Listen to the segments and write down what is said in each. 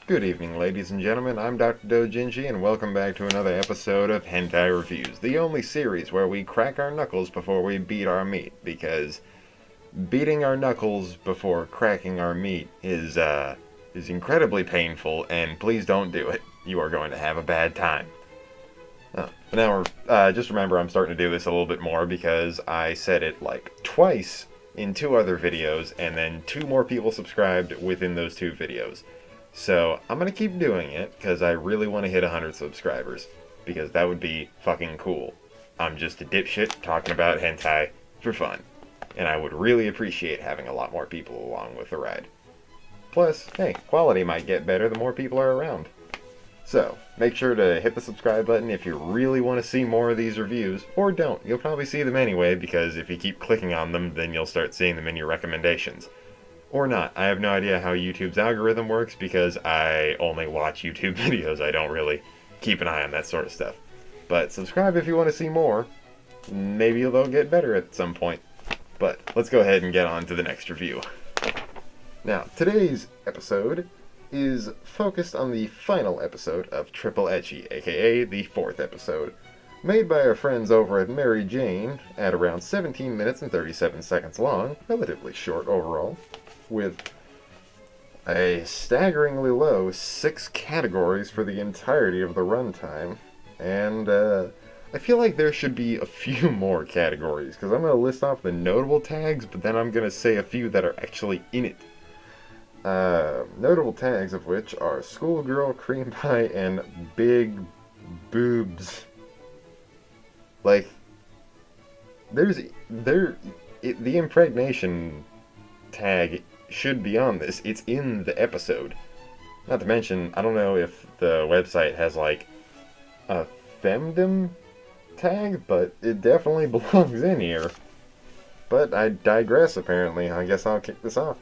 Good evening, ladies and gentlemen. I'm Dr. Doujinshi, and welcome back to another episode of Hentai Reviews, the only series where we crack our knuckles before we beat our meat, because beating our knuckles before cracking our meat is incredibly painful, and please don't do it. You are going to have a bad time. Now, just remember, I'm starting to do this a little bit more because I said it like twice in two other videos, and then two more people subscribed within those two videos. So I'm gonna keep doing it because I really want to hit 100 subscribers, because that would be fucking cool. I'm just a dipshit talking about hentai for fun, and I would really appreciate having a lot more people along with the ride. Plus, hey, quality might get better the more people are around. So, make sure to hit the subscribe button if you really want to see more of these reviews, or don't. You'll probably see them anyway, because if you keep clicking on them, then you'll start seeing them in your recommendations. Or not. I have no idea how YouTube's algorithm works, because I only watch YouTube videos. I don't really keep an eye on that sort of stuff. But subscribe if you want to see more. Maybe they'll get better at some point. But let's go ahead and get on to the next review. Now, today's episode is focused on the final episode of Triple Ecchi, aka the 4th episode, made by our friends over at Mary Jane, at around 17 minutes and 37 seconds long, relatively short overall, with a staggeringly low 6 categories for the entirety of the runtime. And I feel like there should be a few more categories, because I'm going to list off the notable tags, but then I'm going to say a few that are actually in it. Notable tags of which are schoolgirl, cream pie, and big boobs. Like, the impregnation tag should be on this. It's in the episode. Not to mention, I don't know if the website has like a femdom tag, but it definitely belongs in here. But I digress, apparently. I guess I'll kick this off.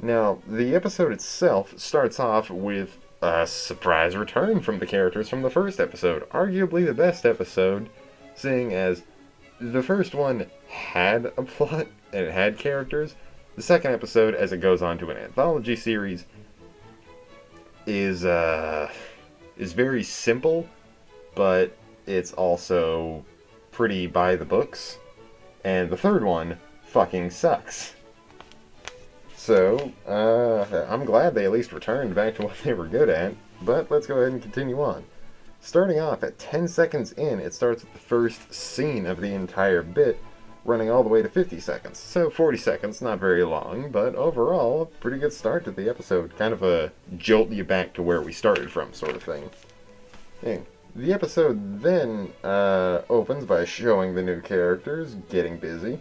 Now, the episode itself starts off with a surprise return from the characters from the first episode. Arguably the best episode, seeing as the first one had a plot and it had characters. The second episode, as it goes on to an anthology series, is very simple, but it's also pretty by the books. And the third one fucking sucks. So, I'm glad they at least returned back to what they were good at, but let's go ahead and continue on. Starting off at 10 seconds in, it starts with the first scene of the entire bit, running all the way to 50 seconds. So 40 seconds, not very long, but overall, a pretty good start to the episode. Kind of a jolt you back to where we started from sort of thing. Okay. The episode then opens by showing the new characters getting busy,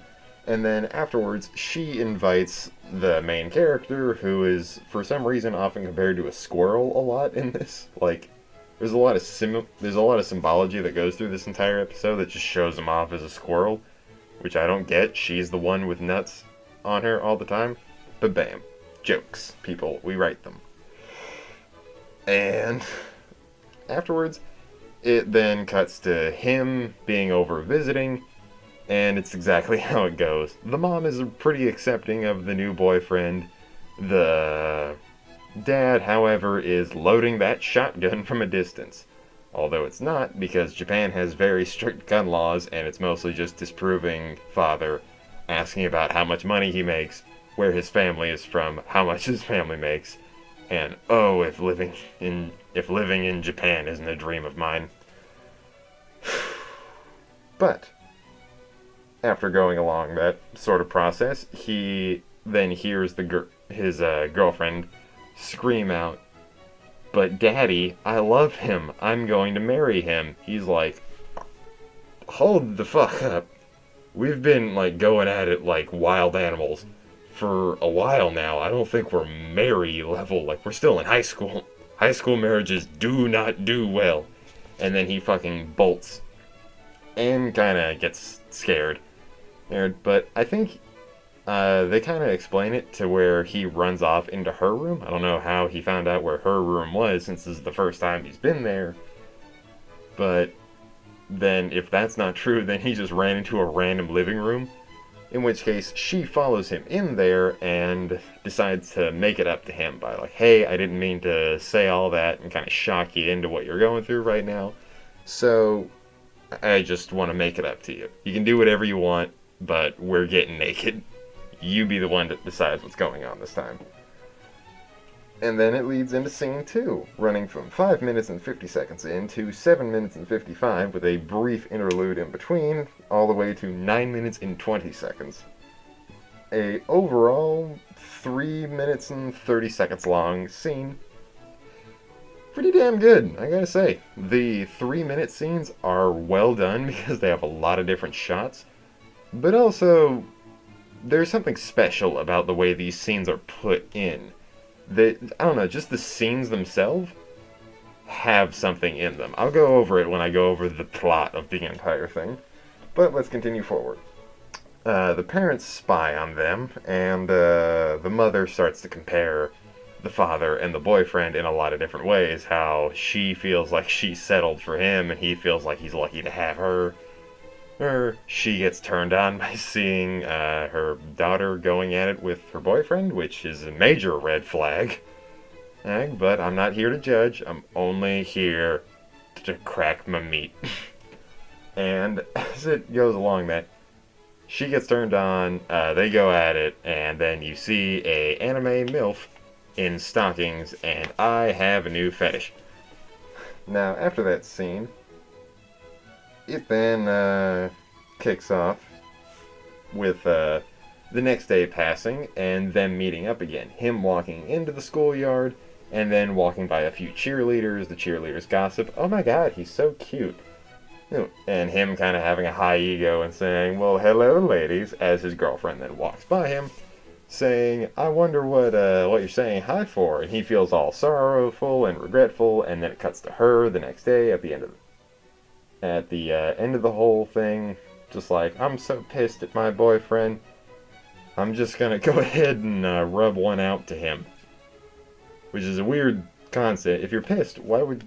and then afterwards she invites the main character, who is for some reason often compared to a squirrel a lot in this. Like, there's a lot of symbology that goes through this entire episode that just shows him off as a squirrel, which I don't get. She's the one with nuts on her all the time. But bam. Jokes. People, we write them. And afterwards, it then cuts to him being over visiting, and it's exactly how it goes. The mom is pretty accepting of the new boyfriend. The dad, however, is loading that shotgun from a distance. Although it's not, because Japan has very strict gun laws, and it's mostly just disproving father, asking about how much money he makes, where his family is from, how much his family makes, and oh, if living in Japan isn't a dream of mine. But after going along that sort of process, he then hears his girlfriend scream out, "But Daddy, I love him. I'm going to marry him." He's like, hold the fuck up. We've been like going at it like wild animals for a while now. I don't think we're marry level. Like, we're still in high school. High school marriages do not do well. And then he fucking bolts and kind of gets scared. But I think they kind of explain it to where he runs off into her room. I don't know how he found out where her room was, since this is the first time he's been there. But then if that's not true, then he just ran into a random living room in which case she follows him in there and decides to make it up to him by like, hey, I didn't mean to say all that and kind of shock you into what you're going through right now. So I just want to make it up to you. You can do whatever you want, but we're getting naked. You be the one that decides what's going on this time. And then it leads into scene 2, running from 5 minutes and 50 seconds in to 7 minutes and 55 with a brief interlude in between, all the way to 9 minutes and 20 seconds. A overall 3 minutes and 30 seconds long scene. Pretty damn good, I gotta say. The 3-minute scenes are well done because they have a lot of different shots, but also there's something special about the way these scenes are put in. I don't know, just the scenes themselves have something in them. I'll go over it when I go over the plot of the entire thing, but let's continue forward. The parents spy on them, and the mother starts to compare the father and the boyfriend in a lot of different ways. How she feels like she's settled for him, and he feels like he's lucky to have her. Or she gets turned on by seeing her daughter going at it with her boyfriend, which is a major red flag. But I'm not here to judge. I'm only here to crack my meat. And as it goes along that, she gets turned on, they go at it, and then you see a anime MILF in stockings, and I have a new fetish. Now, after that scene, it then kicks off with the next day passing and them meeting up again. Him walking into the schoolyard and then walking by a few cheerleaders. The cheerleaders gossip, oh my god, he's so cute. And him kind of having a high ego and saying, well, hello ladies, as his girlfriend then walks by him, saying, I wonder what you're saying hi for. And he feels all sorrowful and regretful, and then it cuts to her the next day at the end of the whole thing, just like, I'm so pissed at my boyfriend, I'm just gonna go ahead and rub one out to him. Which is a weird concept. If you're pissed, why would...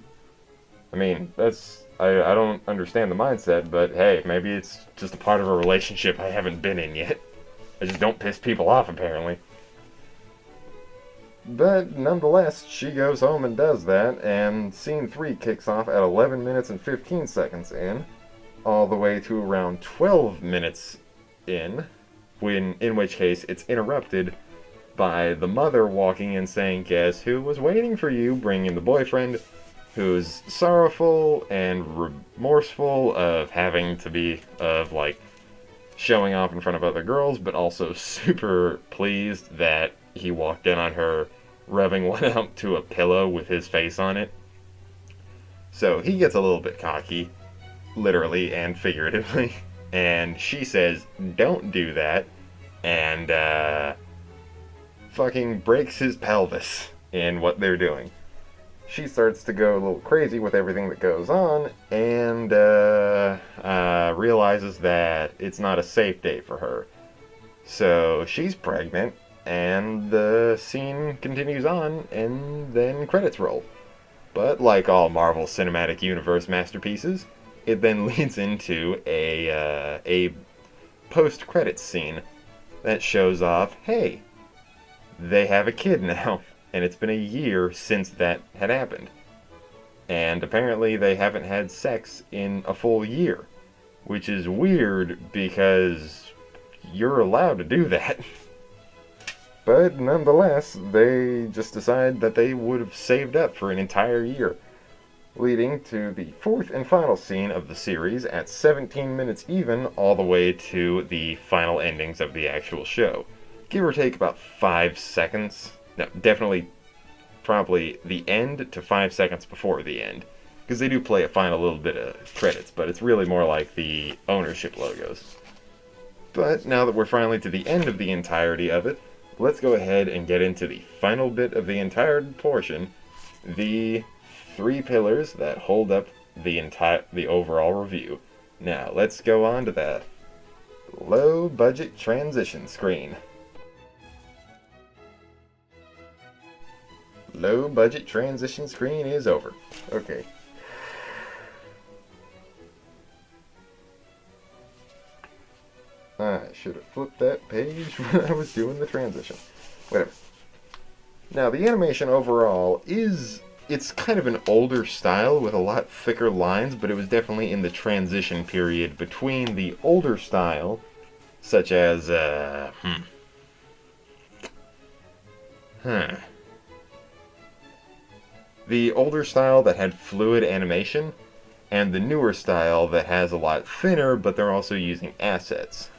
I mean, I don't understand the mindset, but hey, maybe it's just a part of a relationship I haven't been in yet. I just don't piss people off, apparently. But nonetheless, she goes home and does that, and scene 3 kicks off at 11 minutes and 15 seconds in, all the way to around 12 minutes in which case it's interrupted by the mother walking in saying, guess who was waiting for you, bringing the boyfriend, who's sorrowful and remorseful of having to be, showing off in front of other girls, but also super pleased that he walked in on her rubbing one out to a pillow with his face on it. So he gets a little bit cocky, literally and figuratively, and she says, don't do that, and fucking breaks his pelvis in what they're doing. She starts to go a little crazy with everything that goes on, and realizes that it's not a safe day for her. So she's pregnant, and the scene continues on, and then credits roll. But like all Marvel Cinematic Universe masterpieces, it then leads into a post-credits scene that shows off, hey, they have a kid now, and it's been a year since that had happened. And apparently they haven't had sex in a full year, which is weird because you're allowed to do that. But nonetheless, they just decide that they would have saved up for an entire year, leading to the 4th and final scene of the series at 17 minutes even, all the way to the final endings of the actual show. Give or take about 5 seconds. No, definitely, probably the end to 5 seconds before the end. Because they do play a final little bit of credits, but it's really more like the ownership logos. But now that we're finally to the end of the entirety of it, let's go ahead and get into the final bit of the entire portion, the 3 pillars that hold up the overall review. Now, let's go on to the low-budget transition screen. Low-budget transition screen is over. Okay. should have flipped that page when I was doing the transition. Whatever. Now, the animation overall it's kind of an older style with a lot thicker lines, but it was definitely in the transition period between the older style, such as, the older style that had fluid animation, and the newer style that has a lot thinner, but they're also using assets.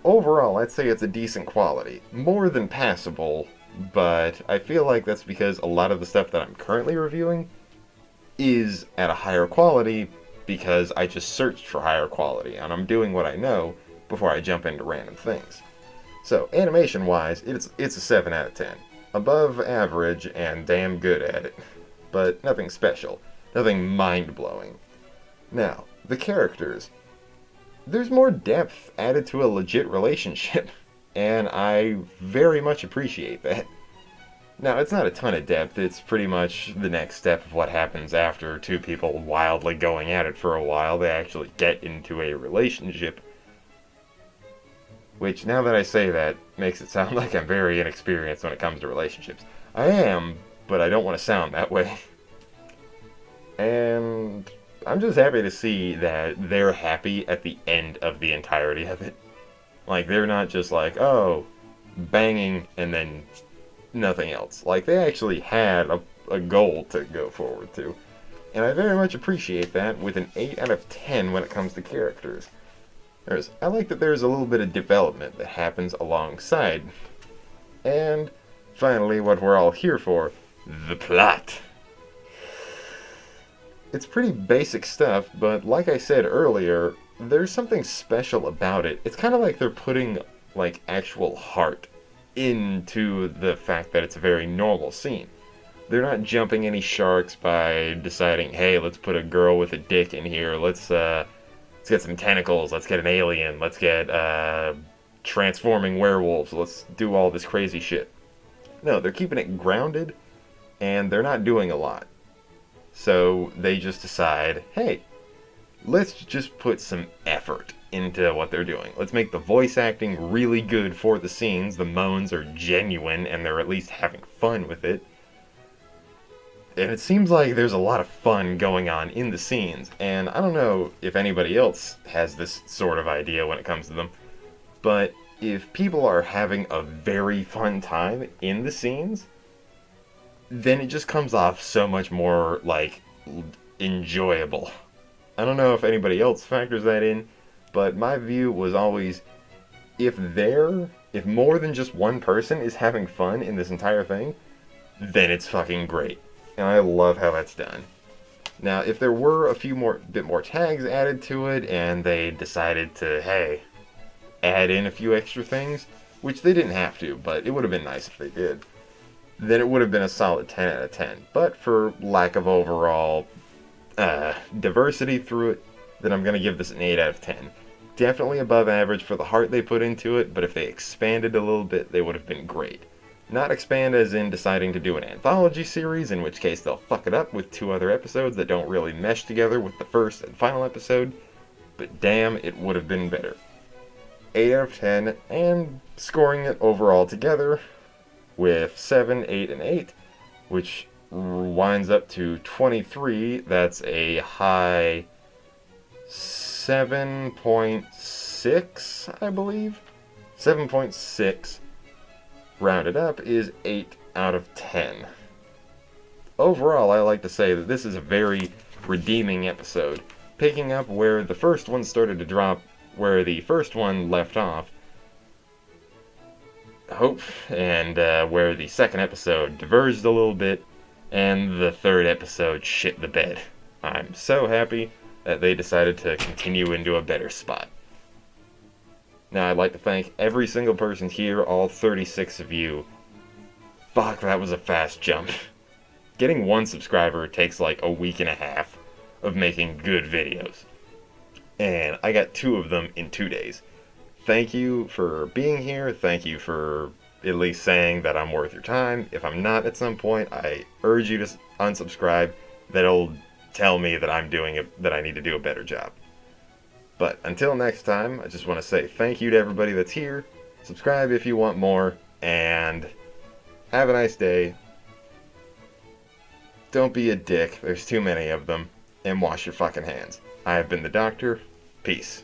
Overall, I'd say it's a decent quality. More than passable, but I feel like that's because a lot of the stuff that I'm currently reviewing is at a higher quality because I just searched for higher quality, and I'm doing what I know before I jump into random things. So, animation-wise, it's a 7 out of 10. Above average and damn good at it. But nothing special. Nothing mind-blowing. Now, the characters. There's more depth added to a legit relationship, and I very much appreciate that. Now, it's not a ton of depth, it's pretty much the next step of what happens after two people wildly going at it for a while, they actually get into a relationship. Which, now that I say that, makes it sound like I'm very inexperienced when it comes to relationships. I am, but I don't want to sound that way. And I'm just happy to see that they're happy at the end of the entirety of it. Like, they're not just like, oh, banging and then nothing else. Like, they actually had a goal to go forward to. And I very much appreciate that with an 8 out of 10 when it comes to characters. I like that there's a little bit of development that happens alongside. And finally, what we're all here for, the plot. It's pretty basic stuff, but like I said earlier, there's something special about it. It's kind of like they're putting, like, actual heart into the fact that it's a very normal scene. They're not jumping any sharks by deciding, hey, let's put a girl with a dick in here, let's get some tentacles, let's get an alien, let's get transforming werewolves, let's do all this crazy shit. No, they're keeping it grounded, and they're not doing a lot. So they just decide, hey, let's just put some effort into what they're doing. Let's make the voice acting really good for the scenes, the moans are genuine, and they're at least having fun with it. And it seems like there's a lot of fun going on in the scenes, and I don't know if anybody else has this sort of idea when it comes to them, but if people are having a very fun time in the scenes, then it just comes off so much more, like, enjoyable. I don't know if anybody else factors that in, but my view was always, if more than just one person is having fun in this entire thing, then it's fucking great. And I love how that's done. Now, if there were a bit more tags added to it, and they decided to, hey, add in a few extra things, which they didn't have to, but it would have been nice if they did, then it would have been a solid 10 out of 10. But for lack of overall diversity through it, then I'm going to give this an 8 out of 10. Definitely above average for the heart they put into it, but if they expanded a little bit, they would have been great. Not expand as in deciding to do an anthology series, in which case they'll fuck it up with 2 other episodes that don't really mesh together with the first and final episode, but damn, it would have been better. 8 out of 10, and scoring it overall together with 7, 8, and 8, which winds up to 23. That's a high 7.6, I believe. 7.6. Rounded up is 8 out of 10. Overall, I like to say that this is a very redeeming episode, picking up where the first one started to drop, where the first one left off, and where the second episode diverged a little bit, and the third episode shit the bed. I'm so happy that they decided to continue into a better spot. Now, I'd like to thank every single person here, all 36 of you. Fuck, that was a fast jump. Getting 1 subscriber takes like a week and a half of making good videos. And I got 2 of them in 2 days. Thank you for being here. Thank you for at least saying that I'm worth your time. If I'm not at some point, I urge you to unsubscribe. That'll tell me that that I need to do a better job. But until next time, I just want to say thank you to everybody that's here. Subscribe if you want more, and have a nice day. Don't be a dick, there's too many of them, and wash your fucking hands. I have been the Doctor. Peace.